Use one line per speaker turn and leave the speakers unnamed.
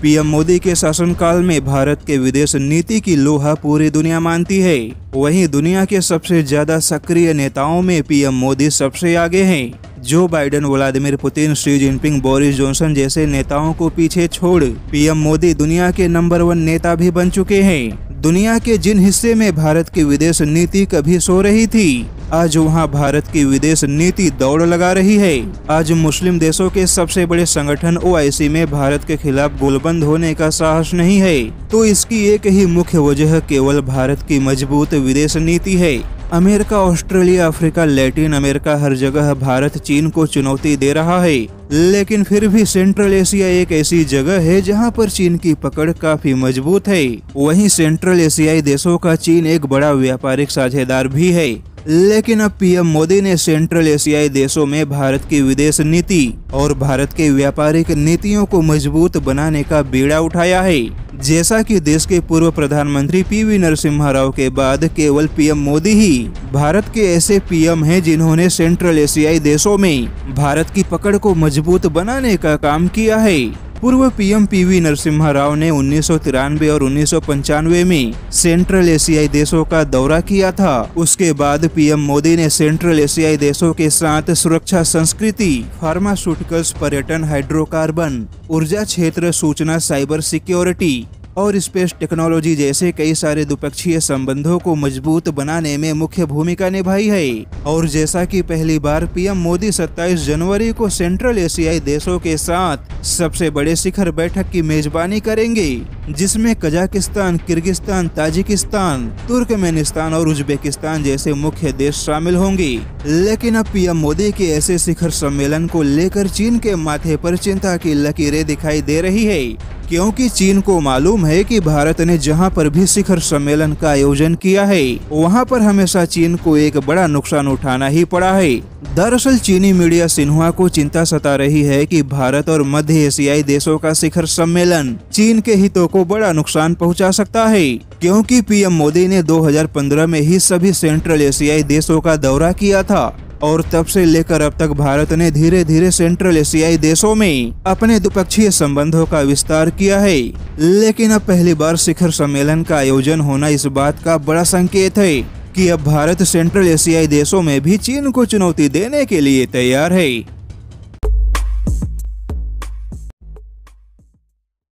PM Modi के शासनकाल में भारत के विदेश नीति की लोहा पूरी दुनिया मानती है। वहीं दुनिया के सबसे ज्यादा सक्रिय नेताओं में पीएम मोदी सबसे आगे हैं। Joe Biden, Vladimir Putin, Xi Jinping, Boris Johnson जैसे नेताओं को पीछे छोड़ पीएम मोदी दुनिया के नंबर 1 नेता भी बन चुके हैं। दुनिया के जिन हिस्से में भारत की विदेश नीति कभी सो रही थी, आज वहां भारत की विदेश नीति दौड़ लगा रही है। आज मुस्लिम देशों के सबसे बड़े संगठन OIC में भारत के खिलाफ गोलबंद होने का साहस नहीं है, तो इसकी एक ही मुख्य वजह केवल भारत की मजबूत विदेश नीति है। America, Australia, Africa, Latin America, हर जगह भारत चीन को चुनौती दे रहा है, लेकिन फिर भी सेंट्रल एशिया एक ऐसी जगह है जहां पर चीन की पकड़ काफी मजबूत है। वहीं सेंट्रल एशियाई देशों का चीन एक बड़ा व्यापारिक साझेदार भी है। लेकिन अब पीएम मोदी ने सेंट्रल एशियाई देशों में भारत की विदेश नीति और भारत के व्यापारिक नीतियों को मजबूत बनाने का बीड़ा उठाया है। जैसा कि देश के पूर्व प्रधानमंत्री PV नरसिम्हा राव के बाद केवल पीएम मोदी ही भारत के ऐसे पीएम हैं जिन्होंने सेंट्रल एशियाई देशों में भारत की पकड़ को मजबूत बनाने का काम किया है। पूर्व पीएम PV नरसिम्हा राव ने 1993 और 1995 में सेंट्रल एशियाई देशों का दौरा किया था। उसके बाद पीएम मोदी ने सेंट्रल एशियाई देशों के साथ सुरक्षा, संस्कृति, फार्मास्यूटिकल्स, पर्यटन, हाइड्रोकार्बन, ऊर्जा क्षेत्र, सूचना, साइबर सिक्योरिटी और स्पेस टेक्नोलॉजी जैसे कई सारे द्विपक्षीय संबंधों को मजबूत बनाने में मुख्य भूमिका निभाई है। और जैसा कि पहली बार पीएम मोदी 27 जनवरी को सेंट्रल एशियाई देशों के साथ सबसे बड़े शिखर बैठक की मेजबानी करेंगे, जिसमें कजाकिस्तान, किर्गिस्तान, ताजिकिस्तान, तुर्कमेनिस्तान और उज्बेकिस्तान जैसे मुख्य देश शामिल होंगे। लेकिन अब पीएम मोदी के ऐसे शिखर सम्मेलन को लेकर चीन के माथे पर चिंता की लकीरें दिखाई दे रही है, क्योंकि चीन को मालूम है कि भारत ने जहां पर भी शिखर सम्मेलन का आयोजन किया है, वहां पर हमेशा चीन को एक बड़ा नुकसान उठाना ही पड़ा है। दरअसल चीनी मीडिया सिन्हुआ को चिंता सता रही है कि भारत और मध्य एशियाई देशों का शिखर सम्मेलन चीन के हितों को बड़ा नुकसान पहुंचा सकता है, क्योंकि पीएम मोदी ने 2015 में ही सभी सेंट्रल एशियाई देशों का दौरा किया था और तब से लेकर अब तक भारत ने धीरे धीरे सेंट्रल एशियाई देशों में अपने द्विपक्षीय संबंधों का विस्तार किया है। लेकिन अब पहली बार शिखर सम्मेलन का आयोजन होना इस बात का बड़ा संकेत है कि अब भारत सेंट्रल एशियाई देशों में भी चीन को चुनौती देने के लिए तैयार है।